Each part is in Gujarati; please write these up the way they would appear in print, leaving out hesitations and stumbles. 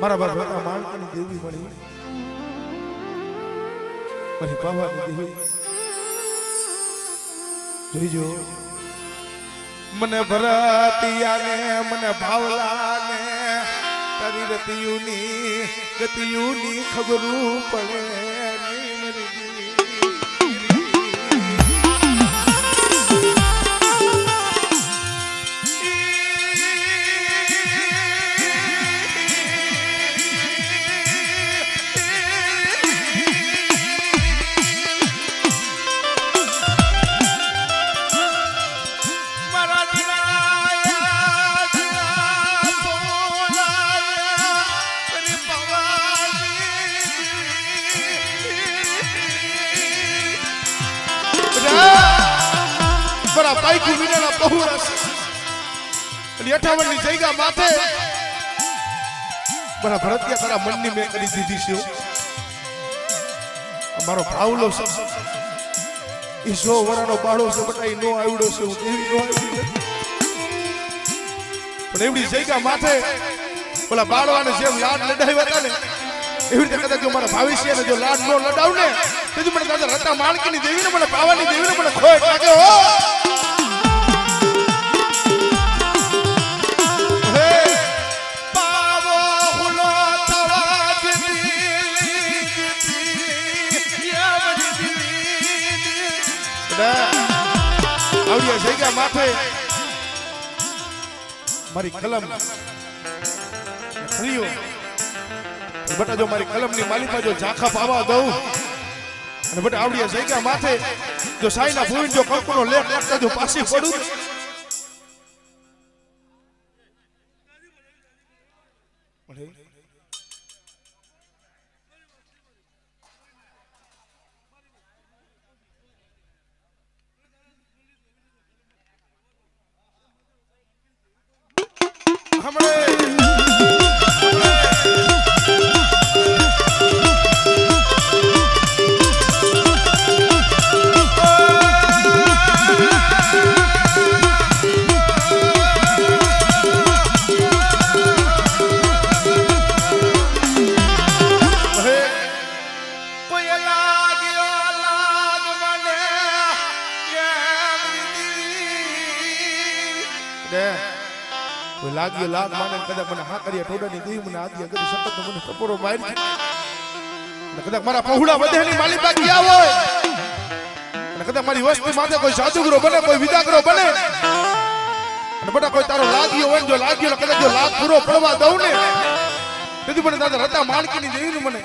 મારા બાબા માણકની દેવી મળી મારી પાવાની દેવી જોઈજો મને ભરતિયાને મને ભાવલાને તારી રતિયુની ગતિયુની ખબરું પડે નહીં મરી પાઈકુ વિનાના પહોરસ અને 58 ની જગ્યા માથે બરા ભરતિયા તારા મનની મે કરી દીધી છે અમારો ભાવલો છે ઈ 100 વરાનો બાળો છે બટાઈ નો આવડો છે હું દેવી નો આવડી પણ એવડી જગ્યા માથે બોલા બાળવાને જેમ લાડ લડાવ્યા હતા ને એવી રીતે કદાચ જો મારા ભવિષ્યને જો લાડ નો લડાવ ને તો મને દાદા રતા માણકીની દેવીને મને પાવાની દેવીને મને ખોય લાગે હો આવડિયા જગ્યા માથે મારી કલમ ખરીઓ બટા જો મારી કલમની માલિકા જો ઝાંખા પાવા દઉં અને બટા આવડિયા જગ્યા માથે જો સાઈના ભૂવીને જો કંકુનો લેખ લાગતા જો પાછી પડું લાગ્યો લાગ માને કદાચ મને હા કર્યા ટોડાની દેવી મને આદિયા કરી શકત તો મને ટપોરો મારી અને કદાચ મારા પહોળા વધેની માલિકા ગયા હોય અને કદાચ મારી વસ્તી માથે કોઈ જાદુગરો બને કોઈ વિદાગરો બને અને બટા કોઈ તારો લાગ્યો હોય જો લાગ્યો કદાચ જો લાગ પૂરો પડવા દઉં ને તેથી મને દાદા રતા માણકીની દેવીને મને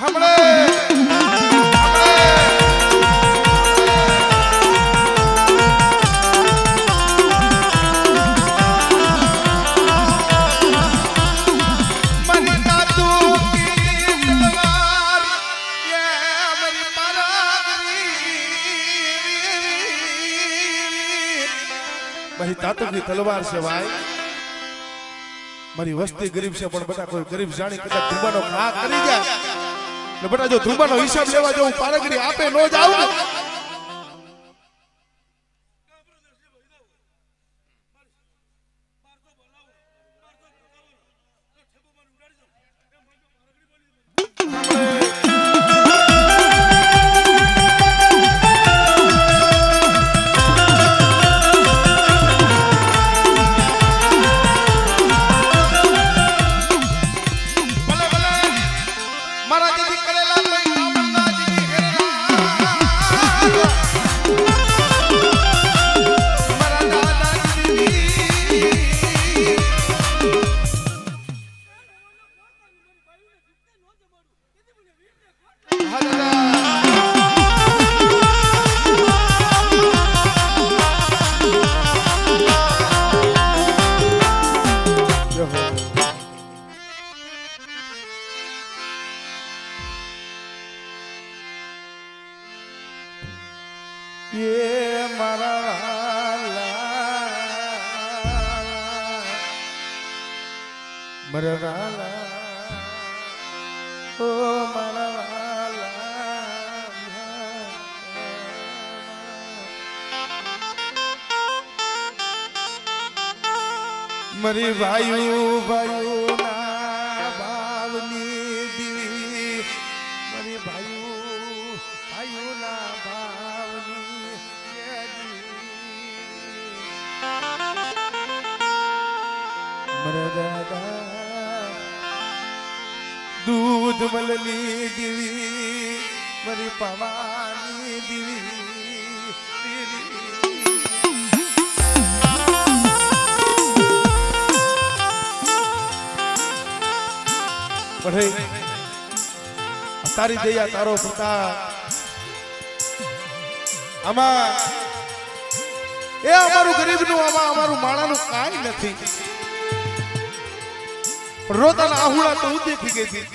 હમણે મારી તાતકની તલવાર છે ભાઈ મારી વસ્તી ગરીબ છે પણ બધા કોઈ ગરીબ જાણી કદાચ ધ્રુબાનો ઘા કરી જાય ને બધા જો ધ્રુબાનો હિસાબ લેવા જો પારગરી આપે નો જાવ ને ये मरवाला मरवाला ओ मरवाला મારી ભાઈઓના ભાવની દીવી મારી ભાઈઓના ભાવની મારા દાદા દૂધ મલની દીવી મારી પાવાની દીવી તારી દયા તારો પ્રતાપ આમાં એ અમારું ગરીબનું આમાં અમારું માણાનું કાંઈ નથી. રોતાના આહુડા તો હું દેખી ગઈ હતી.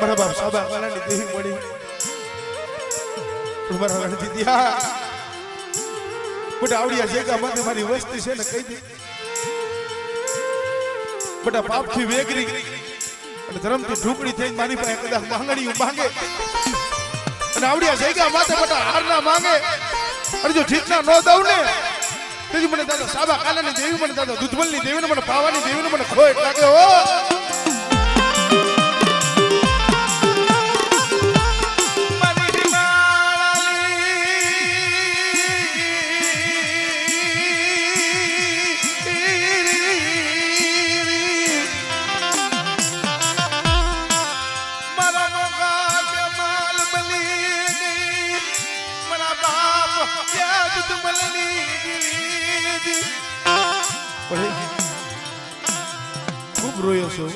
મારા બાપ સાબા કાલાની દેવી મળી મારા રણજી દિયા બટા આવડિયા જેગા મને મારી વસ્તી છે ને કહી દે બટા પાપથી વેગરી અને ધર્મથી ઢુકડી થઈને મારી પાસે કદાચ માંગણીઓ માંગે અને આવડિયા જગ્યા માથે બટા હાર ના માંગે અને જો ઠીકના ન દઉં ને તેથી મને દાદા સાબા કાલાની દેવી મને દાદા દૂધમલની દેવીને મને પાવાની દેવીને મને ખોટ લાગે હો. ખૂબ રોયો છો.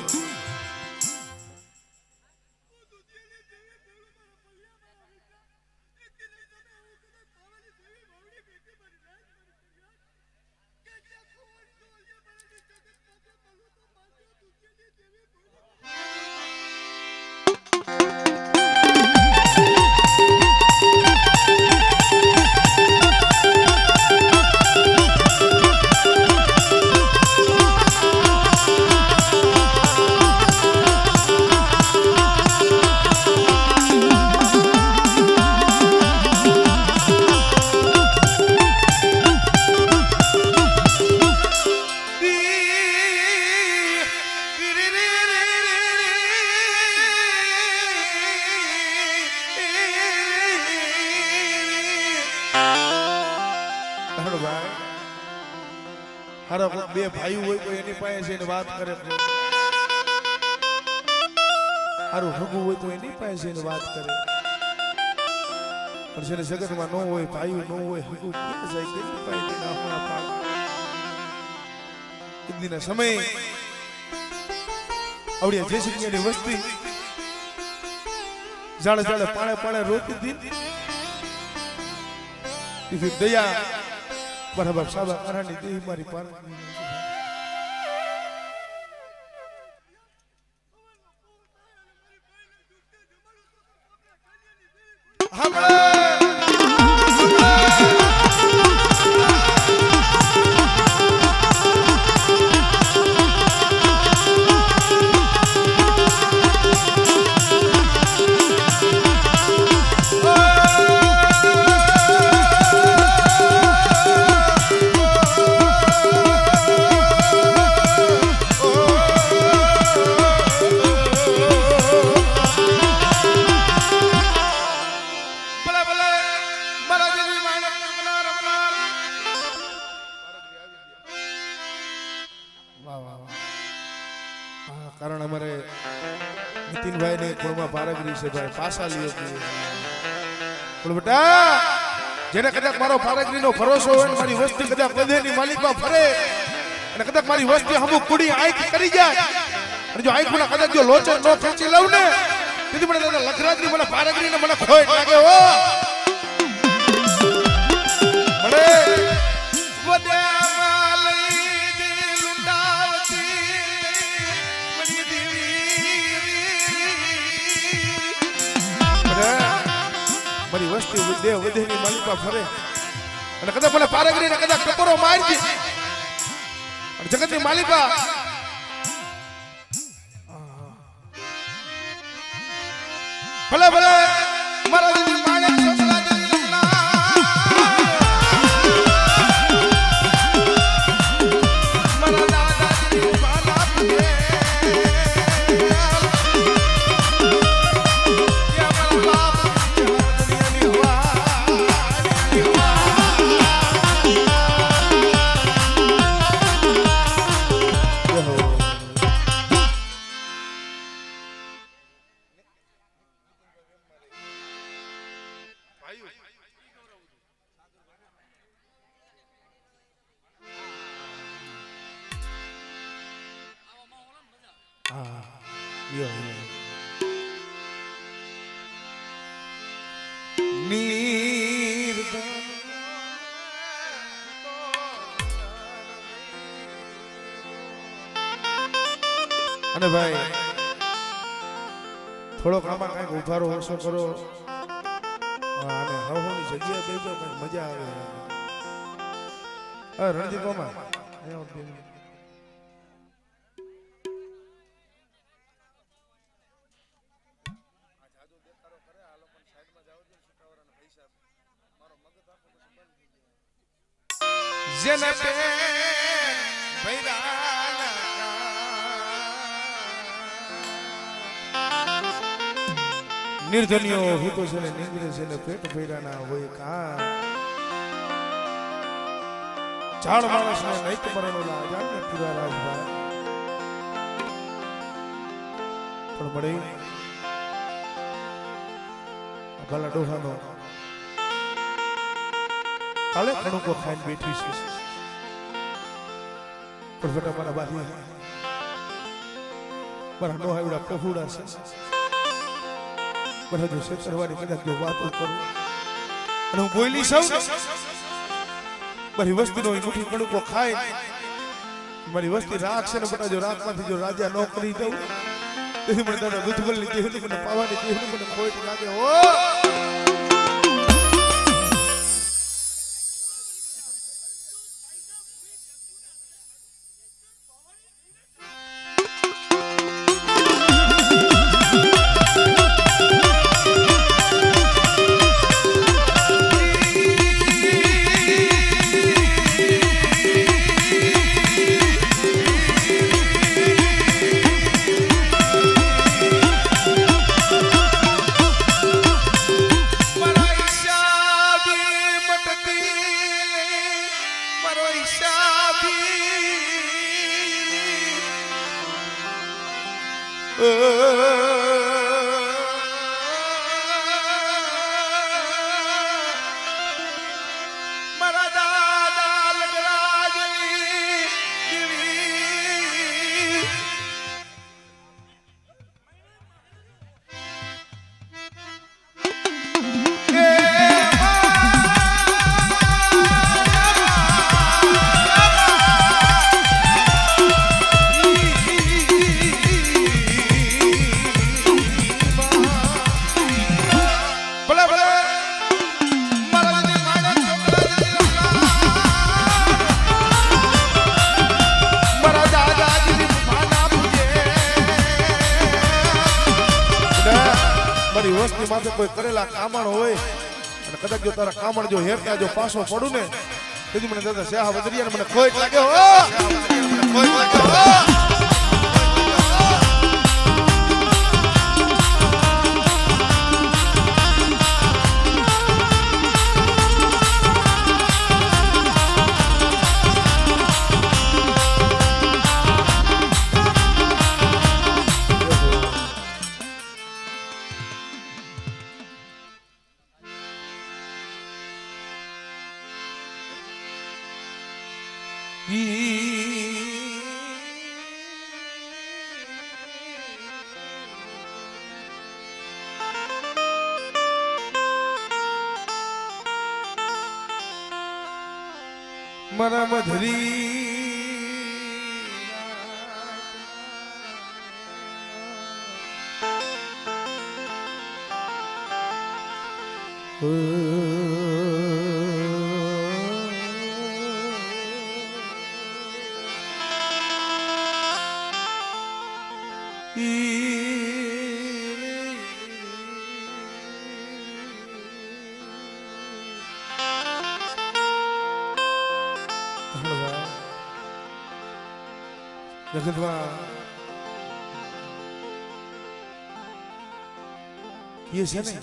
બે ભાઈ હોય તો એની પાસે વાત કરે, સારું હગું હોય તો એની પાસે વાત કરે, પણ જેને જગતમાં ન હોય ભાઈ ન હોય હગું જાય તેની પાસે ના સમય આવડિયા જય શ્રી વસ્તી જાડે જાડે પાણે પાણે રોતી હતી દયા બરાબર સાબા કરાની દેવી મારી પારણી કારણ અમારે નીતિનભાઈ ને કોળમાં પારગરી છે ભાઈ પાસા લ્યો બોલ બેટા જેને કદાચ મારો પારગરી નો ભરોસો હોય ને મારી વસ્તી કદાચ બધેની માલિકમાં ફરે અને કદાચ મારી વસ્તી અમુક કુડી આંખ કરી જાય અને જો આંખ કદાચ જો લોચર નો ખેંચી લઉં ને તેથી મને દાદા લખરાજની મને પારગરી ને મને ખોટ લાગે હો મને મારી વસ્તી દેવ વધેની માલિકા ફરે અને કદાચ મને પારગરી ને કદાચ ટકોરો મારજી અને જગતની માલિકા ભલે ભલે મારા દીદી માણેક છોકરા દીદી લગ્ન હા યો નિર્ધન અને ભાઈ થોડોક આમાં કઈક ઉભારો ઓછો કરો અને હવની જગ્યાએ બેસો કઈક મજા આવે રણજીત કોમાં જેને નિર્ધનિયો હિતો છે ને નિંદ્રે છે ને પેટ ભૈરાના હોય કા ચાળ માણસ ને નૈત મરણો ના જાણ ને પૂરા રાજભાઈ પણ મળે ભલા ડોહાનો કાલે કણુકો ખાઈને બેઠી છે પણ બેટા મારા બારી મારા ડોહા એવડા પહોળા છે બધા જો શેતરવાની કદાચ જો વાતો કરું અને હું બોલી સૌ મારી વસ્તીનો મુઠ્ઠી કણુકો ખાય મારી વસ્તી રાખ છે ને બધા જો રાખમાંથી જો રાજા ન કરી દઉં તેથી મને દાદા દૂધબલની દેહની મને પાવાની દેહની મને ખોટ લાગે ઓ વસ્તી માથે કોઈ કરેલા કામણ હોય અને કદાચ જો તારા કામણ જો હેરતા જો પાછો પડું ને તેથી મને દાદા શ્યાહ વદરિયા મને ખોટ લાગે હો મારા મધરી જગતમાં ये છે ને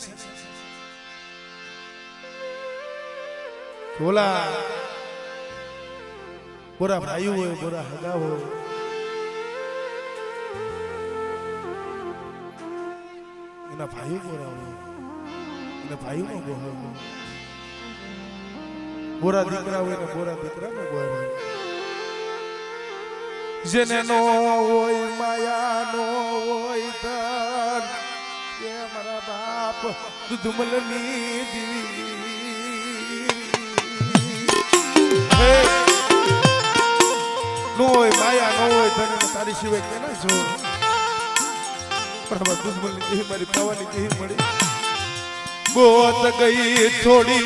બોલા બોરા ભાઈ હોય બોરા હગા હોય એના ભાઈઓ બોરા હોય એના ભાઈઓનો ગોહર હોય બોરા દીકરા હોય ને બોરા દીકરાનો ગોહર હોય જેને નો હોય માયા નો હોય ધન એ મારા બાપ દુધમલની દીવી નો હોય માયા નો હોય ધન તારી સિવાય કેના જો પણ દુધમલની દેવી મારી પાવાની દેવી મળી બોત ગઈ થોડી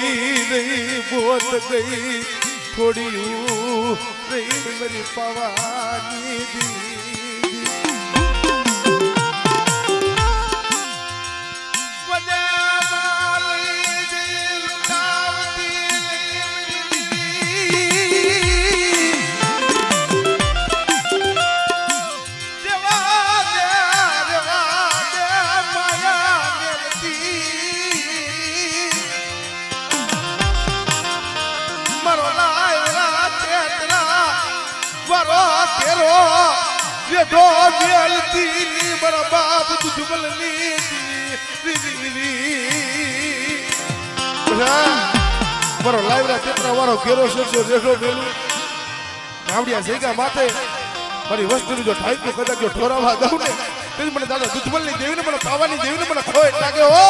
રહી બોત ગઈ થોડી રહી મારી પાવાની દીદી દો વેલતી મારા બાપ દુધમલની મારો લાઈવરા ચેતરા વાળો ઘેરો છે રેડો મેલું આવડિયા જગ્યા માથે મારી વસ્તુનું જો ઠાઈકું કદાચ જો ઠોરાવા દઉં ને તો મને દાદા દુધમલની દેવીને મને પાવાની દેવીને મને ખોય લાગે હો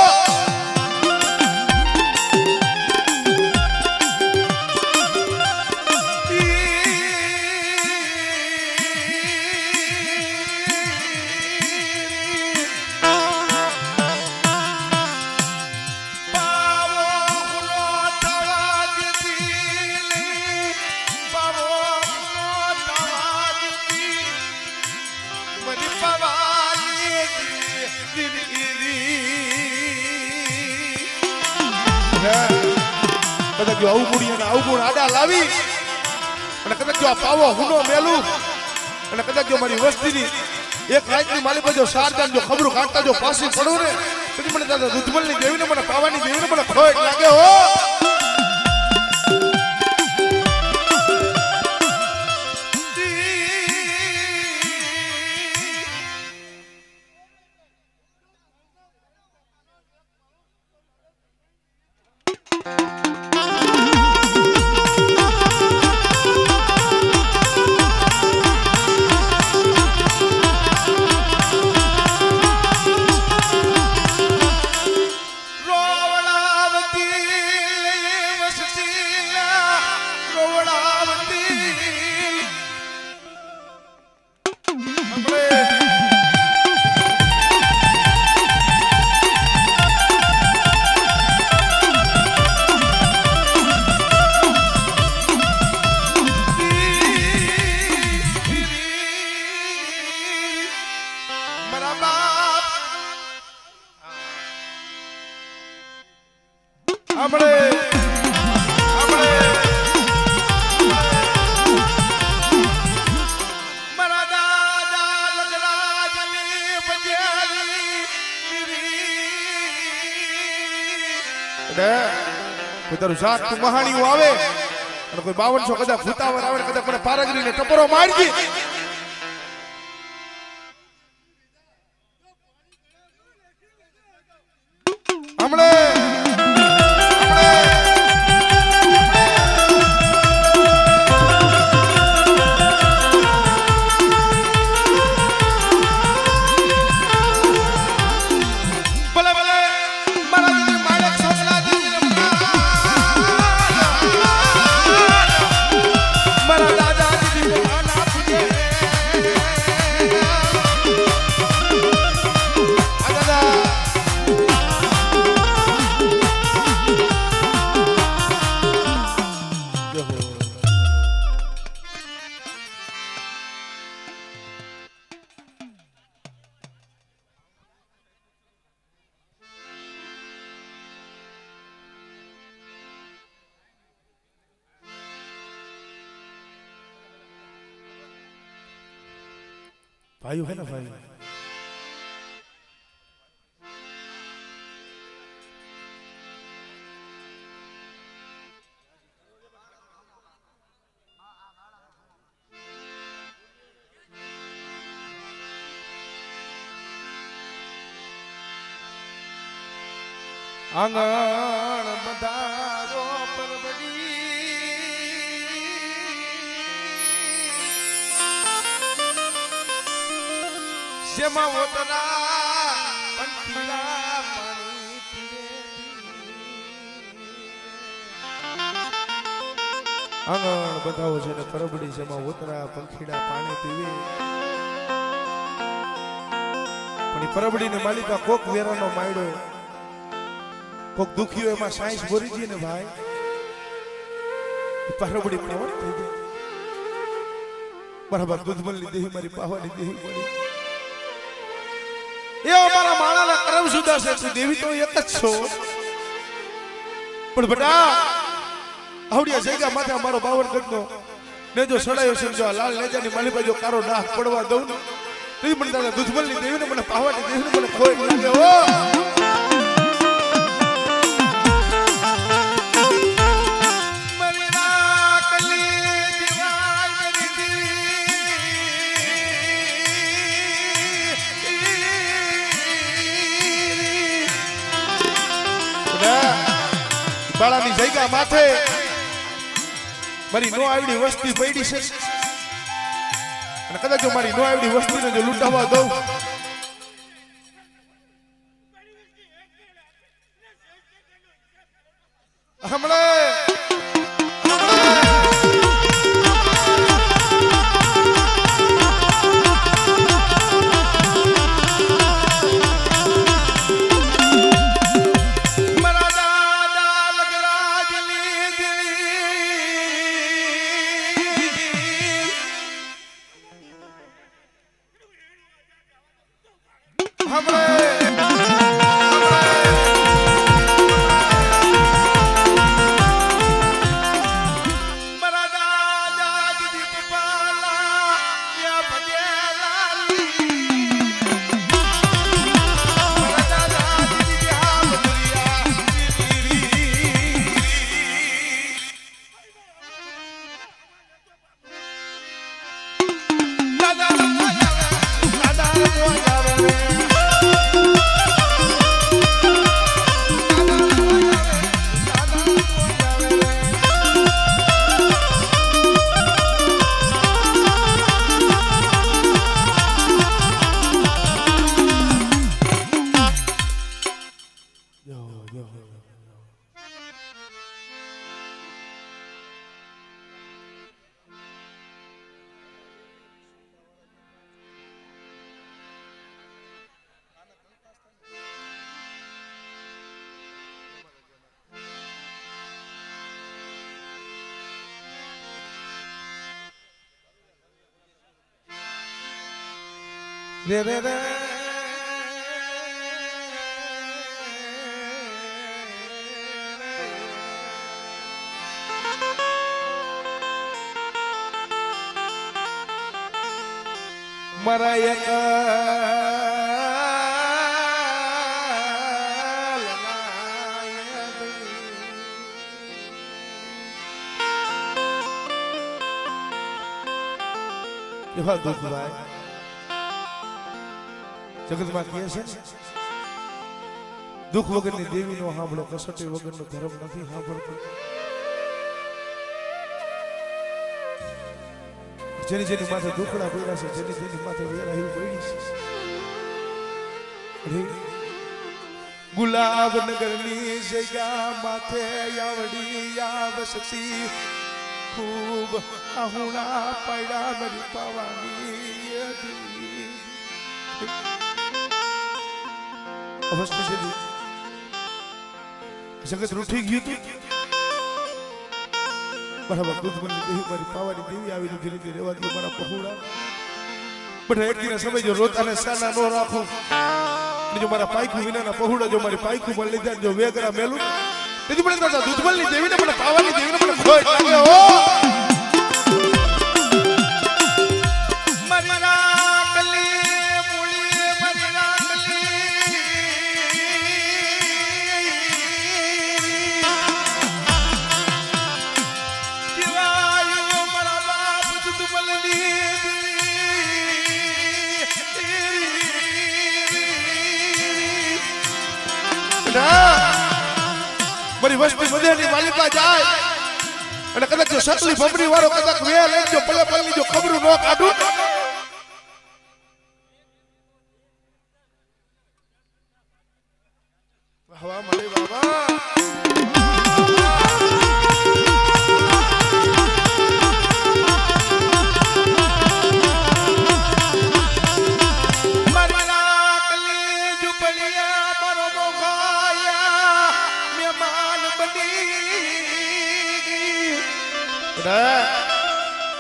કદાચ જો આવું મૂડી અને આવું ગુણ આડા લાવી અને કદાચ જો આ પાવો હુનો મેલું અને કદાચ જો મારી વસ્તીની એક રાતની માલી પર જો શારદાન જો ખબરું કાઢતા જો પાછી પડું ને પછી મને દાદા દુધમલની દેવીને મને પાવાની દેવીને મને ખોટ લાગે હો તારું સાત તું મહાણીઓ આવે અને કોઈ 5200 કદાચ ભૂતાવર આવે કદાચ મને પારગરીને ટપરો મારજી હમણે भाइयों है ना भाई आंगण बदारो परबड़ी શેમાં ઓતરા પંખીડા પાણી પીવે આંગણ બતાવો છે ને પરબડી શેમાં ઓતરા પંખીડા પાણી પીવે પણ પરબડી ને માલિકા કોક વેરાનો માયડો કોક દુખીઓ એમાં સાઈસ બોરી ગઈ ને ભાઈ પરબડી પાવર થઈ ગઈ બરાબર દૂધમલની દેહી મારી પાવાની દેહી પડી એ અમારા માણાના કરમ સુધા છે તું દેવી તો એક જ છો પણ બટા આવડિયા જગ્યા માથે અમારો બાવરગઢનો ને જો સડાયો છે જો લાલ નેજાની માલિકા જો કારો નાક પડવા દઉં ને તું મને તારા દૂધમલની દેવીને મને પાવાની દેવીને મને કોઈ લાગે ઓ બાળાની જગ્યા માથે મારી નો આવડી વસ્તી પડી છે અને કદાચ મારી નો આવડી વસ્તીને જો લૂંટાવા દઉં રે રે રે મારા એક એવા દુઃખ ભાઈ જગતમાં કહે છે દુઃખ વગરની દેવીનો સાંભળો કસોટી વગરનો ધર્મ નથી સાંભળતો જેની જેની માથે દુખડા પડ્યા છે જેની જેની માથે વેરાહી પડી છે ગુલાબ નગરની જગ્યા માથે આવડી આવસતી ખૂબ આહુણા પડ્યા મરી પાવાની અવસ્થા છે જગત રૂઠી ગયું હતું બરાબર દૂધમલની દેવી મારી પાવાની દેવી આવી ધીરે ધીરે રહેવા દો મારા પહોળા બધા એક દિન સમય જો રોતા ને સાના નો રાખું જો મારા પાયખું વિનાના પહોળા જો મારી પાયખું માં લીધા જો વેગરા મેલું તેથી મને દાદા દૂધમલની દેવીને મને પાવાની દેવીને મને ખોટ લાગે હો મારી વસ્તી બધેની માલિકા જાય અને કદાચ જો સકલી ભમરી વાળો કદાચ વે લઈ જો પલે પલની જો ખબરું ન કાઢું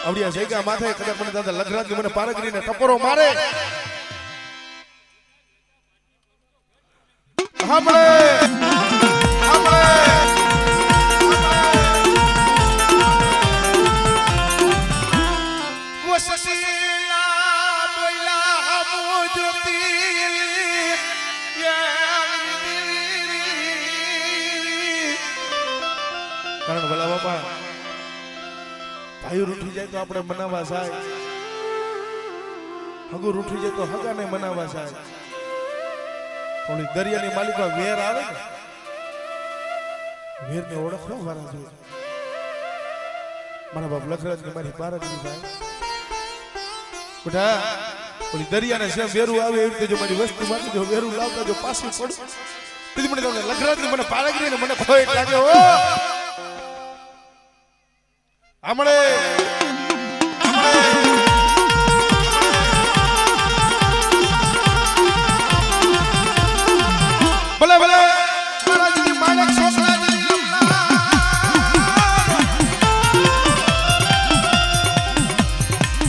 આવડિયા જગ્યા માથે કદાચ મને દાદા લખરાજની મને પારગરીને ટપોરો મારે આપણે કારણ ભલા બાપા ભાઈ રૂઠી જાય તો આપણે મનાવા જાય, હગુ રૂઠી જાય તો હગાને મનાવા જાય. ઓલી દરિયાની માલિકા વેર આવે ને વેરને ઓળખવા વાળા જોઈએ. મારા બાપ લખરાજ ને મારી પારગની ભાઈ બેટા ઓલી દરિયાને જેમ વેરું આવે એવી રીતે જો મારી વસ્તુ માંથી જો વેરું લાવતા જો પાછી પડું તેથી મને લખરાજ ની મને પારગની ને મને કોઈ લાગે હો આમળે ભલે ભલે મારાજી માણેક છોકરાજી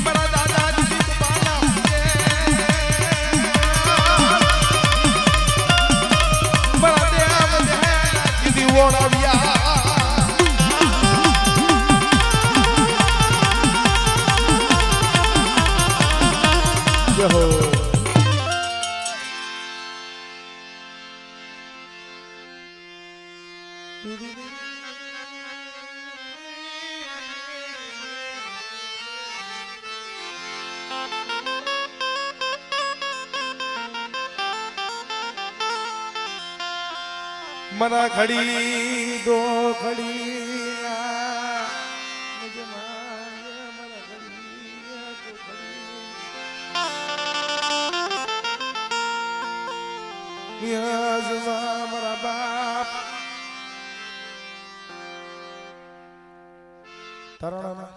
મારા દાદાજી બાલા મારા દેવ દીદી ઓળવ્યા मना खड़ी दो खड़ी मरा बाप तरणा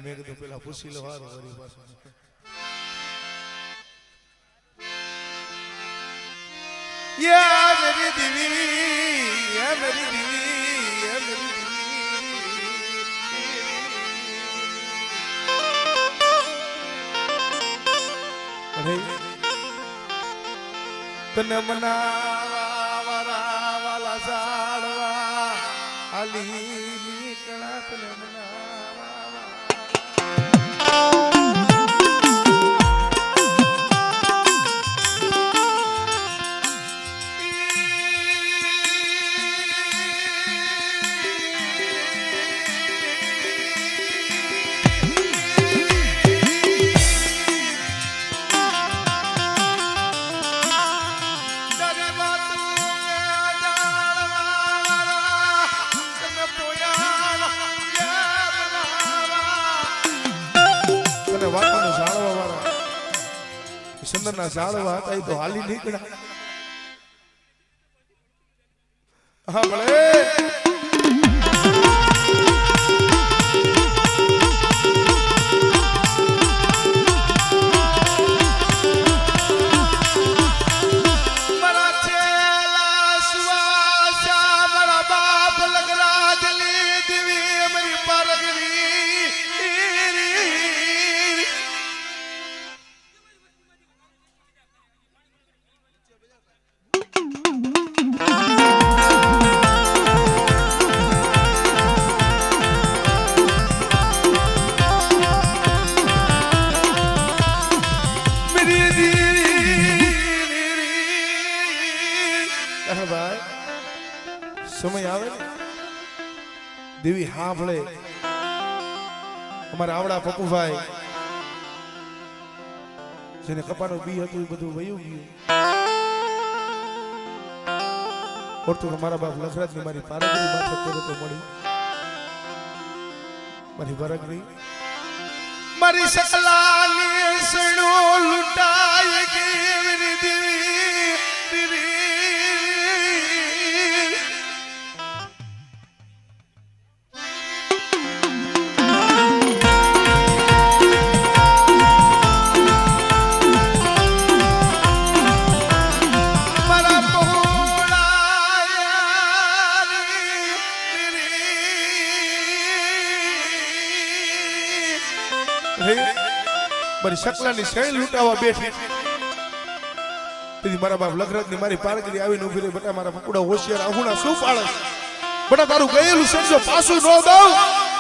મેં કીધું પેલા પૂછી લો હારું મારી પાસે યા મેરી દીવી યા મેરી દીવી યા મેરી દીવી તને મનાવા વાળા વાલા સાડવા આલી નીકળા તને ચંદનના ઝાડવા હતા એ તો હાલી નીકળ્યા. હા ભલે સમય આવે ને દેવી હાંભળે અમારા આવડા પપ્પુભાઈ જેને કપાનું બી હતું એ બધું વયું ગયું. ઓરતું મારા બાપ લખરાજ ની મારી પારગરી માથે અત્યારે તો મળી મારી બરગરી મારી સકલાની સણો લૂંટાય કેવી દેવી મારી શકલાની શૈલ લૂંટાવા બેઠી. તેથી મારા બાપ લખરાજની મારી પારગરી આવીને ઉભી રહી. બટા મારા પકુડા હોશિયાર આહુણા શું પાડે? બટા તારું ગયેલું સમજો પાછું ન દઉં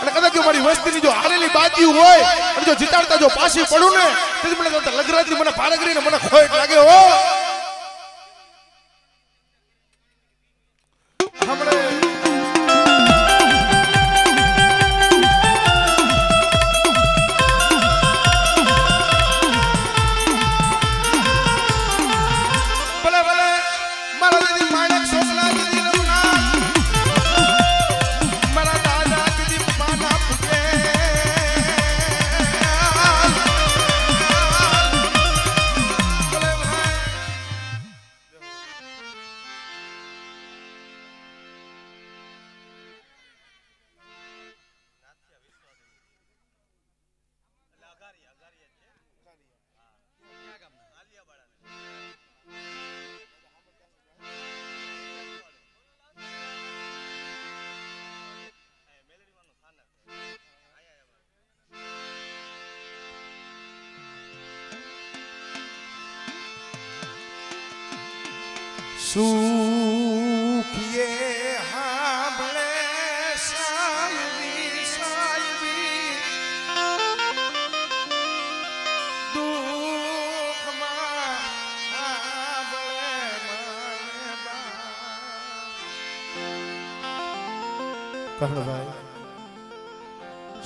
અને કદાચ જો મારી વસ્તીની જો હારેલી બાજી હોય અને જો જીતાડતા જો પાછી પડું ને તેથી મને લખરાજની મને પારગરીને મને ખોટ લાગે હો. સુખીએ હાંભળે સાયવી સાયવી દુઃખમાં હાંભળે મને બા. ભાઈ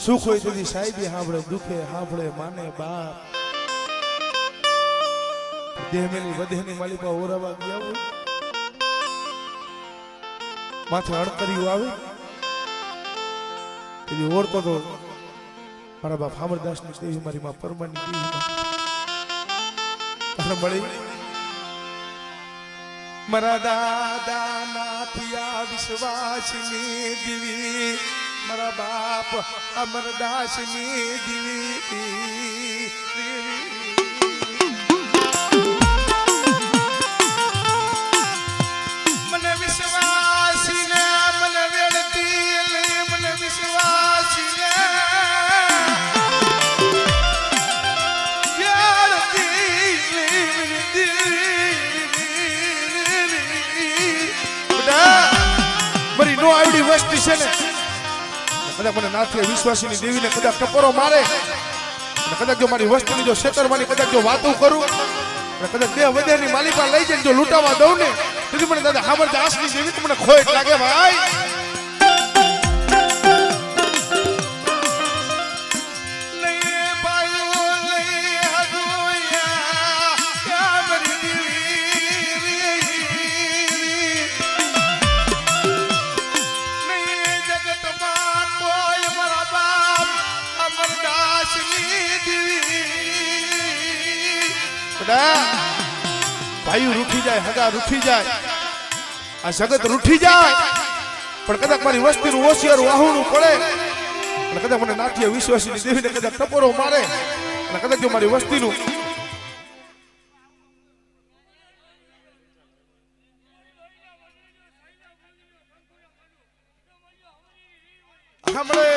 સુખ હોય તેથી સાહેબી હાંભળે, દુઃખે હાંભળે માને બાપ. દેહમેલી વધેની માલિકા ઓરાવા ગયા હોય, માથે અણકર્યું આવે તેથી ઓળતો તો મારા બાપ હામરદાસની દેવી મારી માં પરમાની દેવી મળી. મારા દાદા નાથિયા વિશ્વાસની દેવી, મારા બાપ અમરદાસની દેવી. વસ્તી છે ને કદાચ મને નાથીએ વિશ્વાસીની દેવીને કદાચ ટપોરો મારે અને કદાચ જો મારી વસ્તીની જો ક્ષેત્રમાંની કદાચ જો વાતો કરું અને કદાચ દેહ વધેરની માલિકા લઈ જઈને જો લૂંટાવા દઉં ને તેથી મને દાદા હામરદાસની દેવી મને ખોટ લાગે ભાઈ. ભાઈ રૂઠી જાય, હગા રૂઠી જાય, આ જગત રૂઠી જાય, પણ કદાચ મારી વસ્તીનું હોશિયાર વાહુનું પડે અને કદાચ મને નાથીએ વિશ્વાસની દેવીને કદાચ ટપોરો મારે અને કદાચ જો મારી વસ્તીનું સાંભળે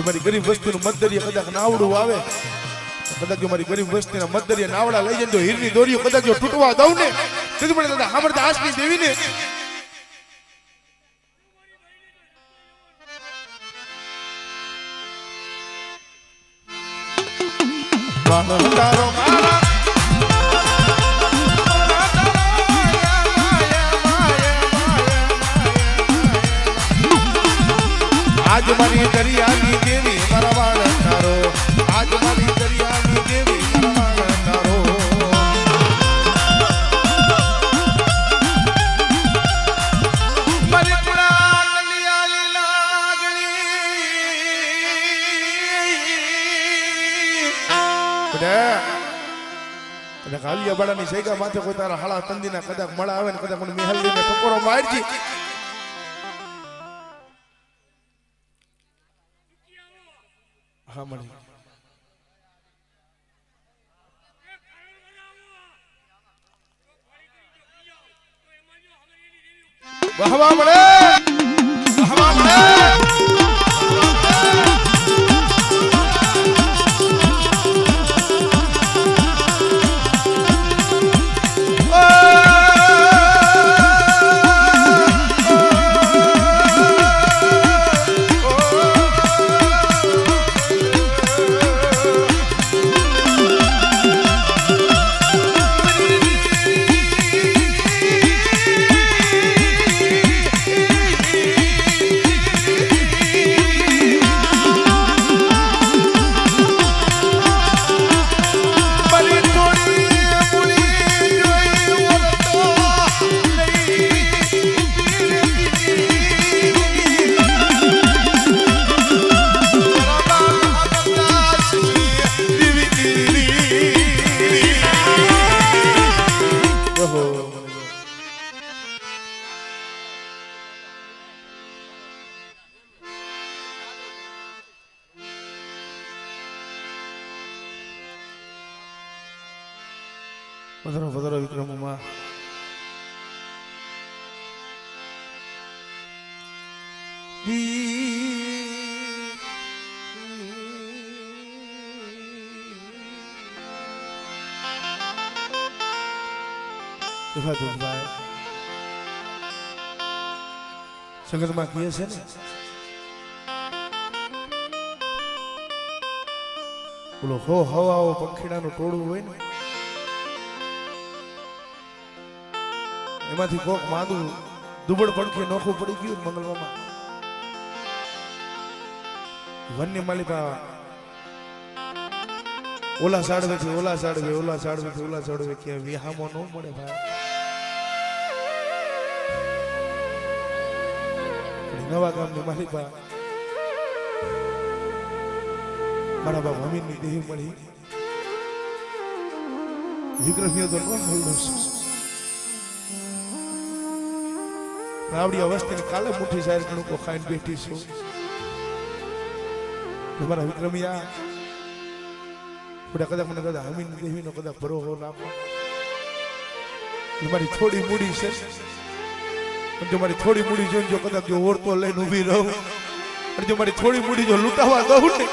મારી ગરીબ વસ્તીનું મતદરિયા કદાચ નાવડું આવે, કદાચ જો મારી ગરીબ વસ્તીના મતદરિયા નાવડા લઈ જાય તો હીરની દોરીઓ કદાચ જો તૂટવા દઉં ને તેથી મને દાદા હામરદાસની દેવીને આજ મારી દરિયાની દેવી મારા વાળ તારો આજ મારી દરિયાની દેવી મારા વાળ તારો મારી કુળાલિયા લાગણી અને કાલિયા બાળાની સૈગા માથે કોઈ તારા હાળા તંદીના કદાચ મળા આવે ને કદાચ મને મિહાલજીને ટકોરો મારજી હા મળી વાહવા મળે વાહવા મળે પધરો પધરો વિક્રમમાં સંગતમાં કહે છે ને બોલો હો હવાઓ પંખીડાનું ટોળું હોય ને એમાંથી કોક માંદું દુબળ પડખે નોખું પડી ગયું મંગલવામાં વન્ય માલિકા ઓલા સાડવે થી ઓલા સાડવે ઓલા સાડવે થી ઓલા સાડવે કે વિહામો ન મળે ભાઈ નવા ગામની માલિકા મારા બાપ અમીનની દેહ મળી વિક્રમીઓ તો ન મળ્યું આવડી અવસ્થાની કાલે મુઠ્ઠી સાહેબ લોકો ખાઈને બેઠી છું તમારા વિક્રમિયા બધા કદાચ મને કદાચ હમીન દેવીનો કદાચ ભરોસો નાખો મારી થોડી મૂડી છે પણ જો મારી થોડી મૂડી જોઈને જો કદાચ જો ઓરતો લઈને ઊભી રહું અને જો મારી થોડી મૂડી જો લૂંટાવા દઉં ને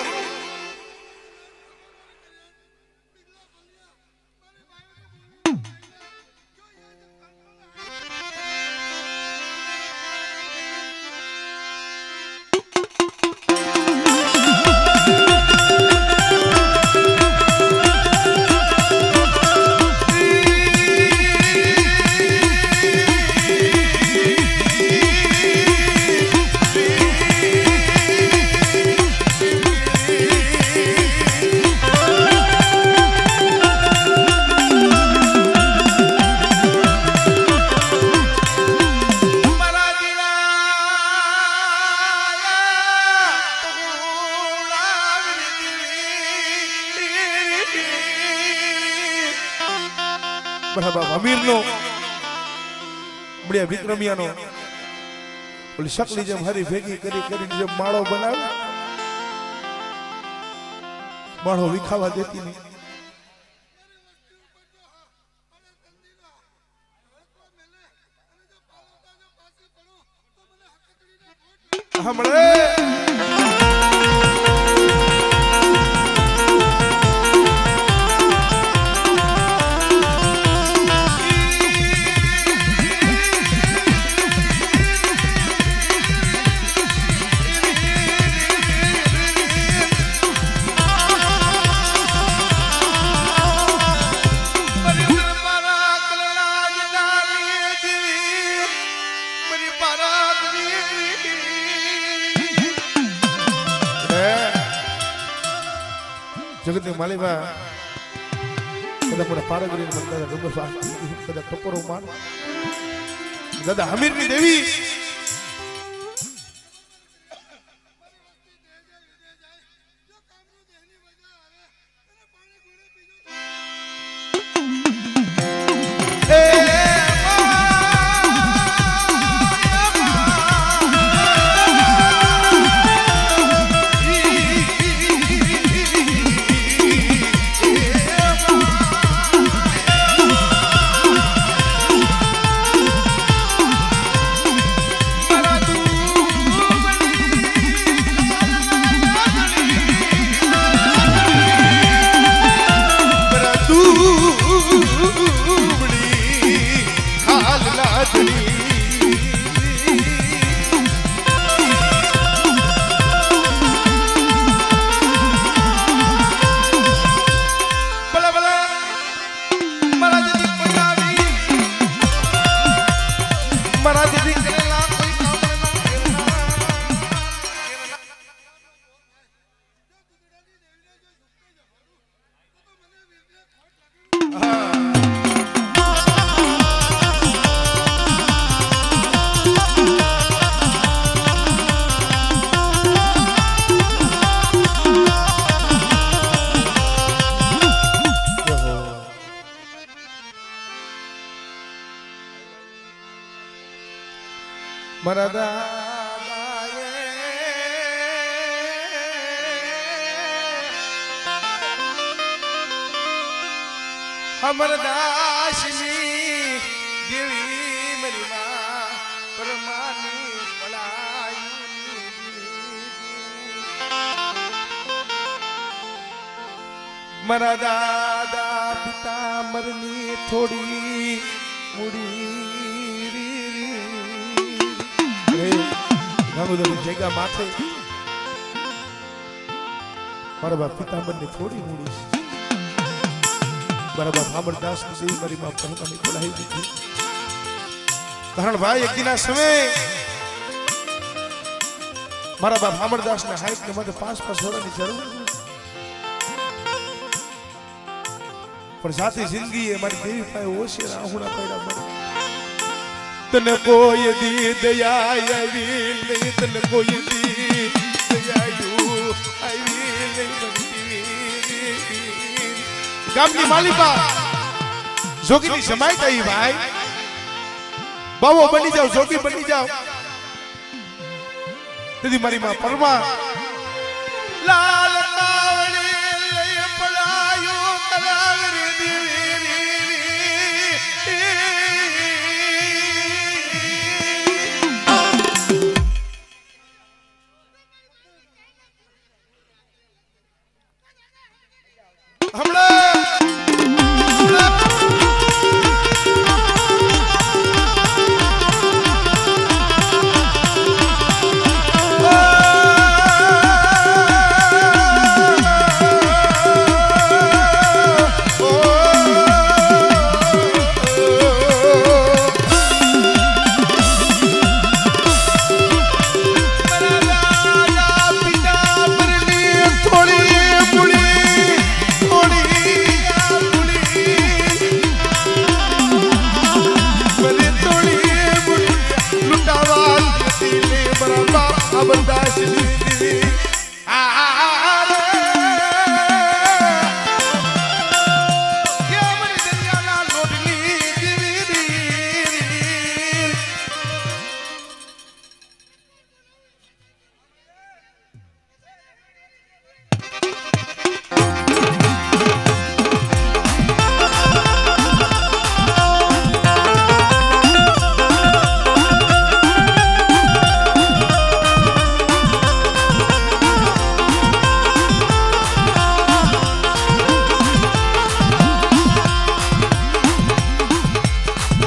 બરાબર અમીરનો બળિયા વિક્રમિયાનો ઓલી શકલી જેમ હરી ભેગી કરી કરીને જેમ માળો બનાવે માળો વિખાવા દેતી નહીં હમણે જગતની માલિકા કદાચ મોટા પારગરી દાદા ડુંગર કદાચ ટપોરો માર દાદા હમીરની દેવી મારા દાદાએ હમર દાસની દેવી મારી માં પરમાની પલાયું મારા દાદા પિતા મરની થોડી મૂડી જગ્યા માથે મારા બાપ પિતાંબરની થોડી મૂડી મારા બાપ અમરદાસ ની મારી માં પરમાની બોલાવી દીધી કારણ ભાઈ એક દિના સમય મારા બાપ અમરદાસ ના હાઈટ ને મને 5 વર્ષની જરૂર પણ સાથી જિંદગી એ મારી દેવી પાસે ઓછી રાહુણા પડ્યા મને તને કોઈ દી દયા આવી નહીં તને કોઈ દી દયા આવી નહીં ગામની માલિકા જોગીની સમાય થઈ ભાઈ બાવો બની જાવ જોગી બની જાવ તેથી મારી માં પરમા લાલ કાવડી લઈ પડાયો કરાવરી દેવી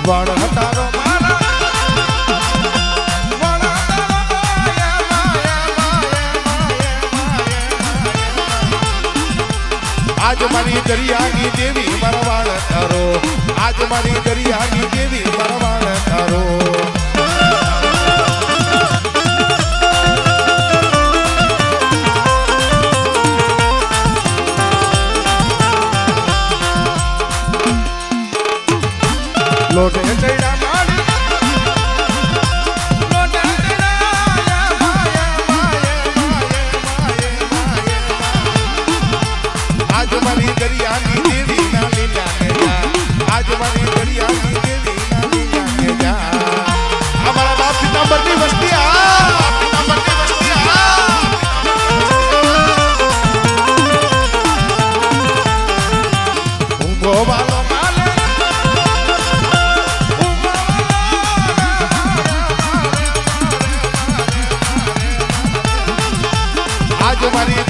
વણ હતારો આજ મારી દરિયાની દેવી મારા વાળ તારો આજ મારી દરિયાની દેવી મારા વાળ તારો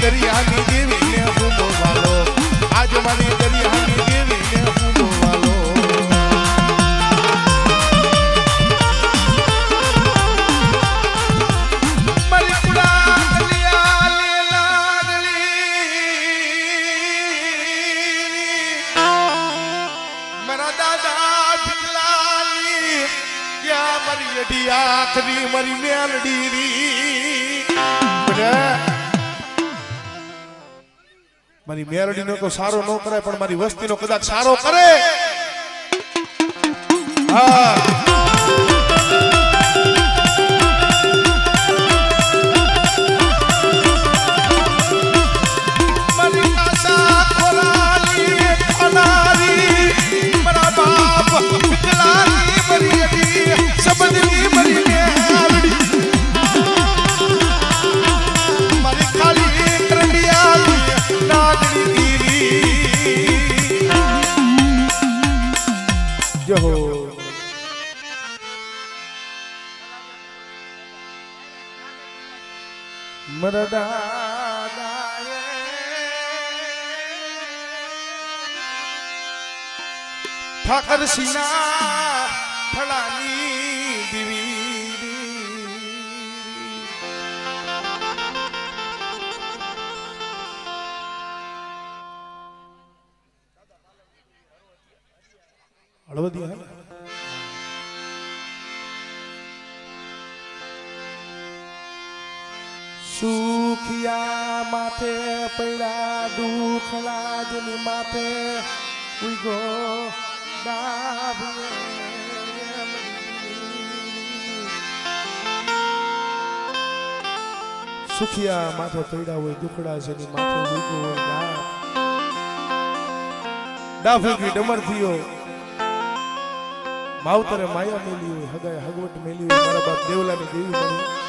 દરિયાની દેવીને હું બોવાલો આજ મારી દરિયાની દેવીને હું બોવાલો મારી કુડા કલિયા લે લાડલી મારા દાદા ભીલાલી યા મારી એડી આખરી મારી મેલડી રી મારી મેરડીનો તો સારો ન કરે પણ મારી વસ્તીનો કદાચ સારો કરે હા મારી આશા ખોલાલી ખનારી મારા બાપ પિતલાની મારી અડી શબ્દની મારી મેરડી મારી ખાલી કરડિયાલી જહો મરદાદાએ ઠાકર સિના ફળાની દીવી હળવદી હે સુખિયા માથે પડ્યા દુઃખ લાજની માથે ઉગો ડાભે સુખિયા માથે પડ્યા હોય દુખડા જેની માથે ઉગો હોય ડાભી ડમર થયો માવતરે માયા મેલી હોય હગાય હગવટ મેલી હોય મારા બાપ દેવલાની દેવી મળી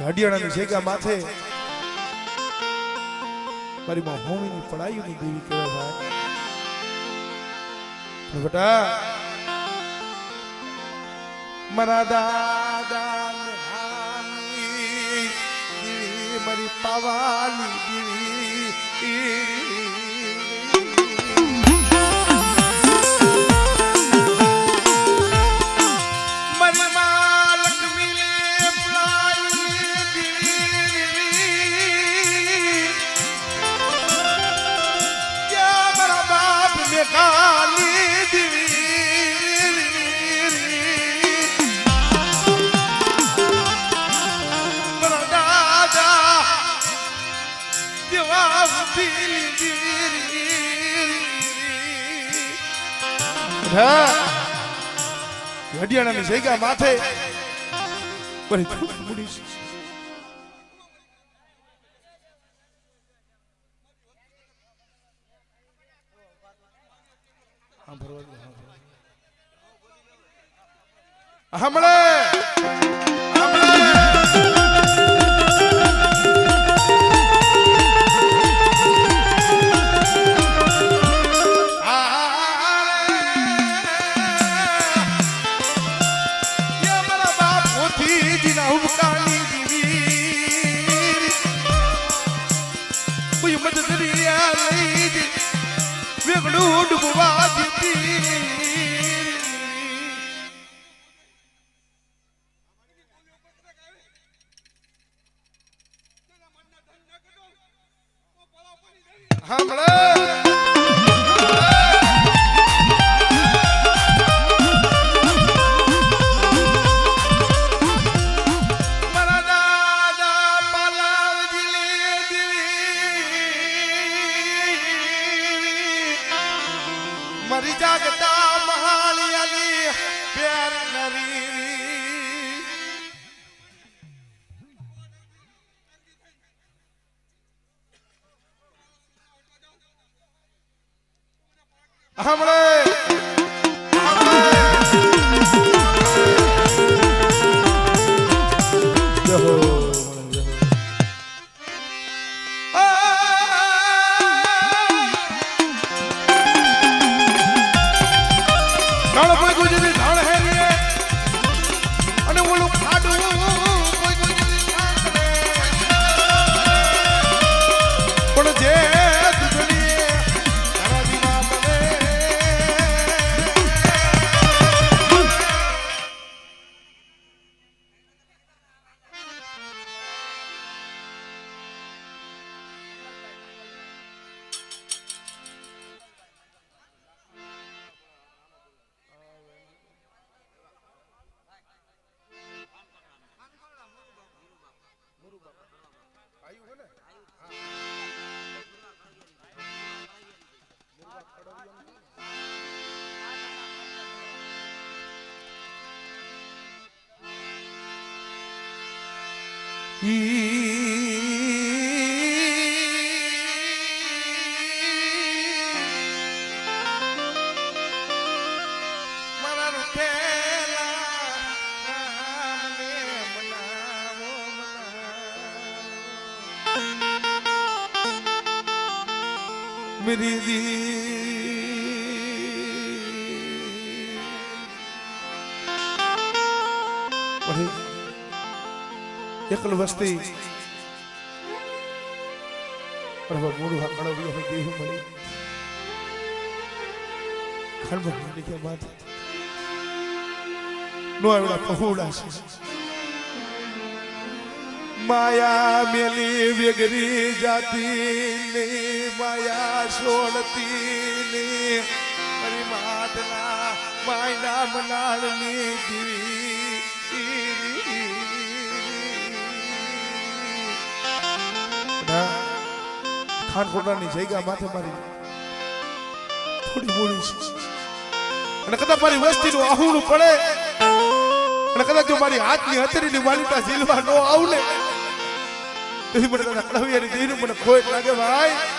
હડિયાણાની જગ્યા માથે મારી માં હોમીની પડાઈની દેવી કહેવાય ભાઈ બેટા મારા દાદા ને હાની દેવી મારી પાવાની દેવી કાલી દીવી દાદા દેવા હડિયાણાની જગ્યા માથે હમણે મરી જાગતા મહાલિયાલી પ્યાર નરી હમણે मेरी दी एकल वस्ती मूड हाकड़ा भी हमें देह मड़ी खंड भरने के बाद नो एवढा पहुडा माया मेली वेगरी जाती ने माया सोडती ने मरी मातला मायना मनाळनी दिवी ખાનકોટની જગ્યા માથે મારી થોડી મોડી છે અને કદાચ મારી વસ્તીનું આહુણું પડે અને કદાચ જો મારી હાથની હથેળીની માલિકા ઝીલવા નો આવને તેથી મને કદાચ કડવિયાની દેહનું મને ખોટ લાગે ભાઈ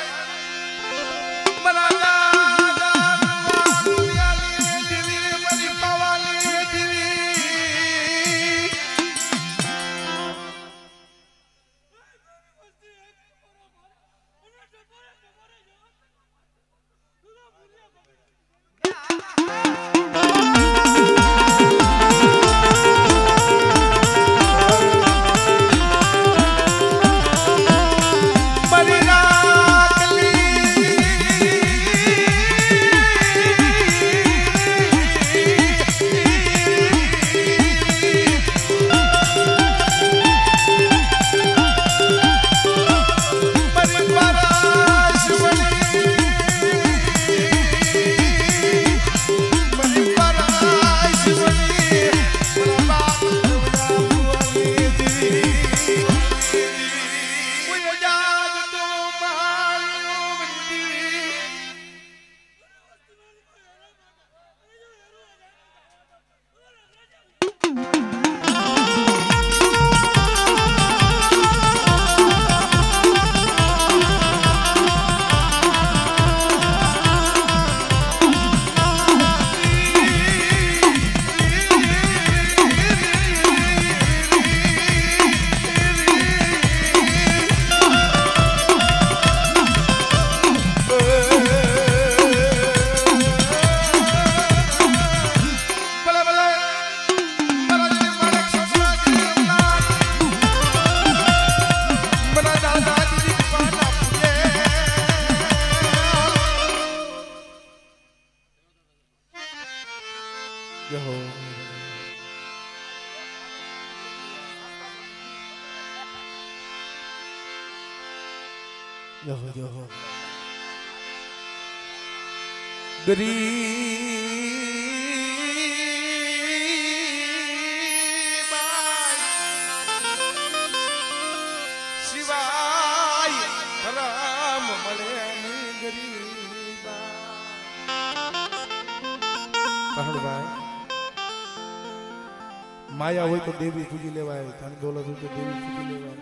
माया हो तो देवी पूजी लेवाय धन दौलत हो तो देवी पूजी लेवाय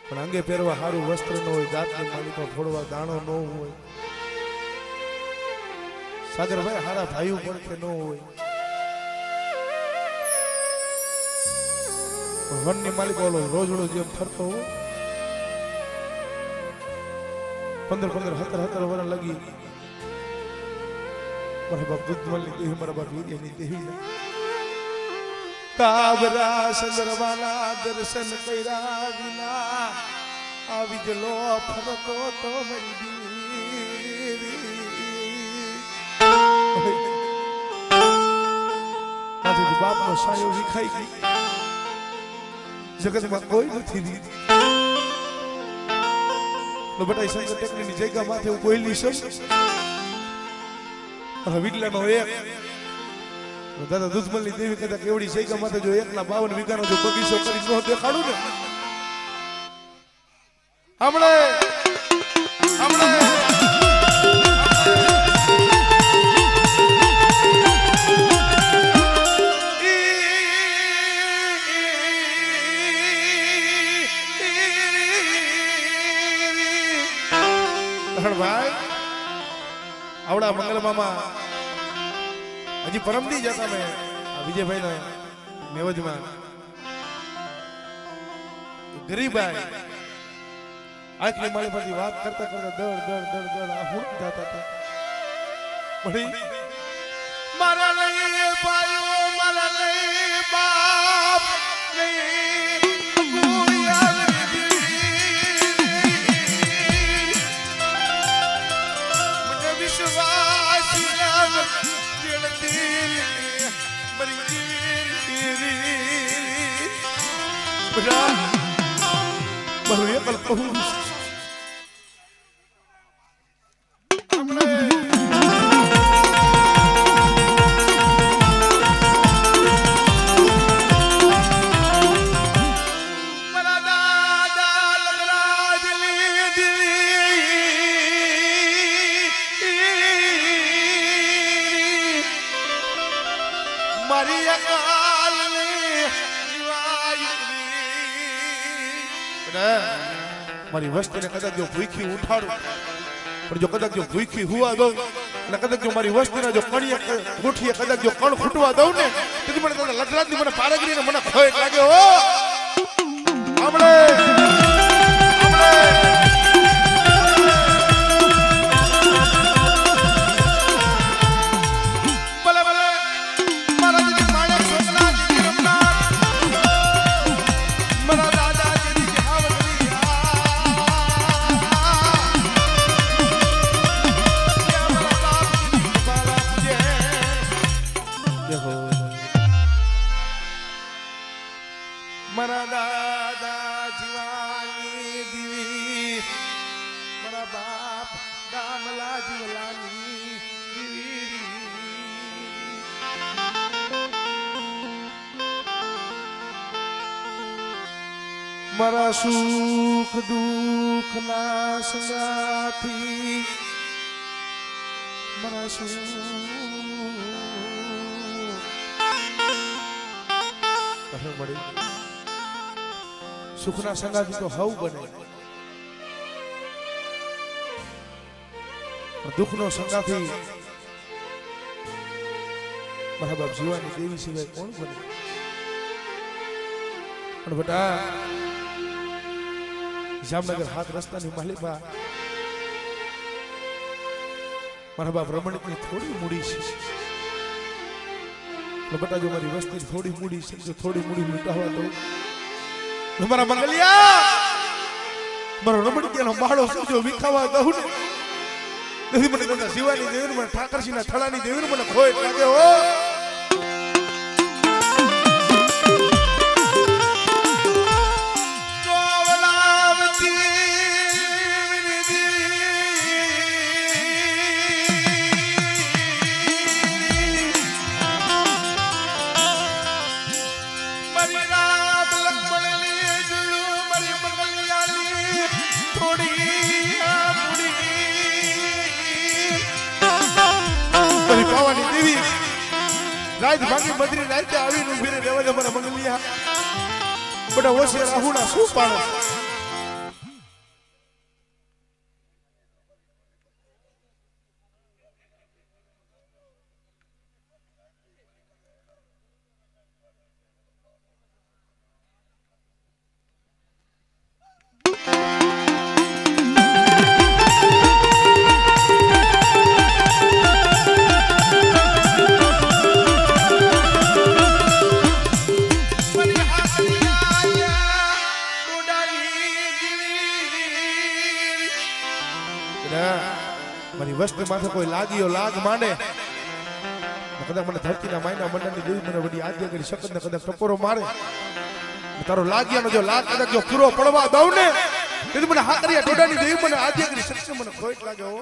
पण अंगे પહેરવા હારું વસ્ત્ર ન હોય જાતની માલિકો ફોડવા દાણો ન હોય સાગરભાઈ હારા ભાઈઓ પડખે ન હોય વનની માલિકો રોજડો જેમ ફરતો હોય 15 17 વર્ષ લગી મારા બાપ દુધમલની દેહ મારા બાપ વીર્યની દેહ કાબરા ચંદ્રવાના દર્શન કર્યા વિના આવી જલો ફરતો તો મારી બાપનો સાયો વિખાઈ ગઈ જગતમાં કોઈ નથી દીધી તો બટા શંકર ટેકની જગ્યા માથે હું કોઈલી છું વિડલાનો એક દાદા દુધમલની દેવી કદાચ કેવડી જગ્યા માથે જો 152 વીઘાનો જો બગીચો કરી નો દેખાડું ને હમણે ભાઈ આવડા મંગલ મામા હજી પરમદી જતા મેં વિજયભાઈ ના મેવજમાં ગરીબાઈ આખરી માળી પરથી વાત કરતા કરતા દડ દડ દડ દડ આ હું થતા હતા મળી મારા લઈ ભાઈઓ મારા લઈ બાપ મને વિશ્વાસ મારું એકલ કહું મારી અકાલ મારી વસ્તીને કદાચ જો ભૂખી ઉઠાડું પણ જો કદાચ જો ભૂખી હુવા દઉં અને કદાચ જો મારી વસ્તીના જો કણીએ ગોઠીએ કદાચ જો કણ ખૂટવા દઉં ને તેથી મને લજરાતની મને પારગરીને મને ખોટ લાગે હો આપણે મારા દાદા જીવાની દીવી મારા બાપ દામલા જીવલાની દીવી મારા સુખ દુઃખ ના સંગાથી મારા સુખના સંગાથી તો હવ બને દુઃખનો સંગાથી મારા બાપ જીવાની દેવી સિવાય કોણ બને પણ બેટા જામનગર હાથ રસ્તાની માલિકા મારા બાપ રમણીકની થોડી મૂડી છે બેટા જો મારી વસ્તી થોડી મૂડી છે જો થોડી મૂડી લૂંટાવા તો મારા મંગલિયા મારો રમણીકનો માળો સમજો વિખાવા દઉં ને નથી મને દાદા શિવાની દેવી મને ઠાકરસિંહના થળાની દેવી મને ખોટ લાગે હો રાજ ભાગી બદરી રાતે આવીને ઉભી રહી દેવા દે મારા મંગલિયા બધા હોશિયાર આહુડા શું પાડે મારી વસ્તુ માથે કોઈ લાગ્યો લાગ માંડે કદાચ મને ધરતીના માયના મંડળની દેવી મને વડી આદ્ય કરી શકત ને કદાચ ટપોરો મારે તારો લાગ્યાનો જો લાગ કદાચ જો પૂરો પડવા દઉં ને તેથી મને હાકરિયા ટોડાની દેવી મને આદ્ય કરી શકશે મને ખોટ લાગે હો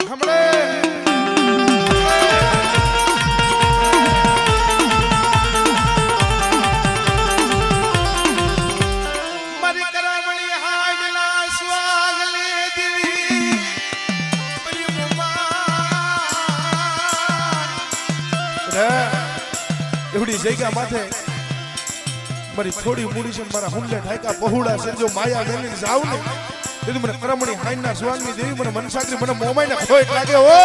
હમણે એવડી જગ્યા માથે મારી થોડી મૂડી છે મારા હુંડલે ઠાયકા પહોળા છે જો માયા વેલી જાવ ને તેથી મને કરમણી હાઈના સ્વામી દેવી મને મનસાગરી મને મોમાઈને ખોટ લાગે હો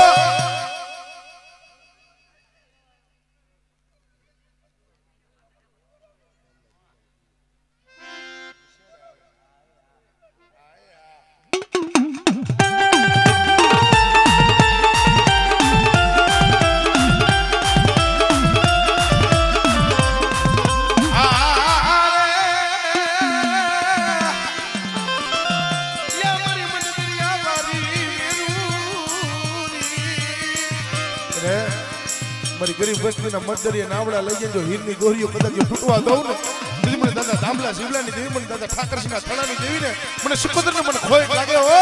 મારી ગરીબ વસ્તીના મતદરીએ નાવડા લઈ જજો હીરની દોરીઓ કદાચ તૂટવા દઉં ને તેથી મને દાદા દામલા શિવલાની દેવી મને દાદા ઠાકરસિંહના થળાની દેવી ને મને સુખોદરને મને ખોટ લાગે હો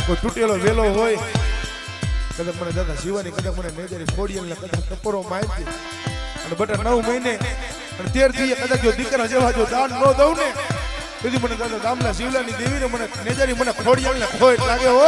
કોઈ તૂટેલો વેલો હોય કદાચ મને દાદા શિવાની કદાચ મને નેજારી ફોડિયલ કદાચ ટપોરો મારી અને બટા 9 મહિને અને 13 થી કદાચ જો દીકરા જેવા જો દાન ન દઉં ને તેથી મને દાદા દામલા શિવલાની દેવી ને મને નેજારી મને ફોડિયલ ને ખોટ લાગે હો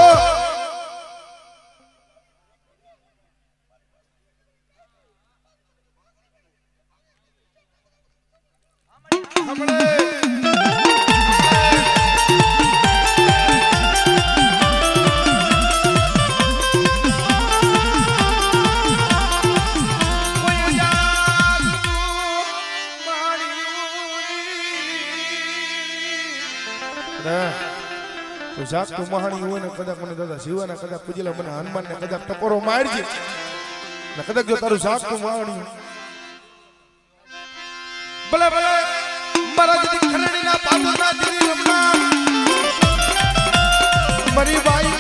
જાગતું મહાણી હોય ને કદાચ મને દાદા શિવાના કદાચ પૂજેલા મને હનુમાન ને કદાચ ટપોરો મારજે ને કદાચ જો તારું જાગતું મહાણી ભલે ભલે મારા દીદી ખરડીના પાદરના દીદી રમના મારી બાઈ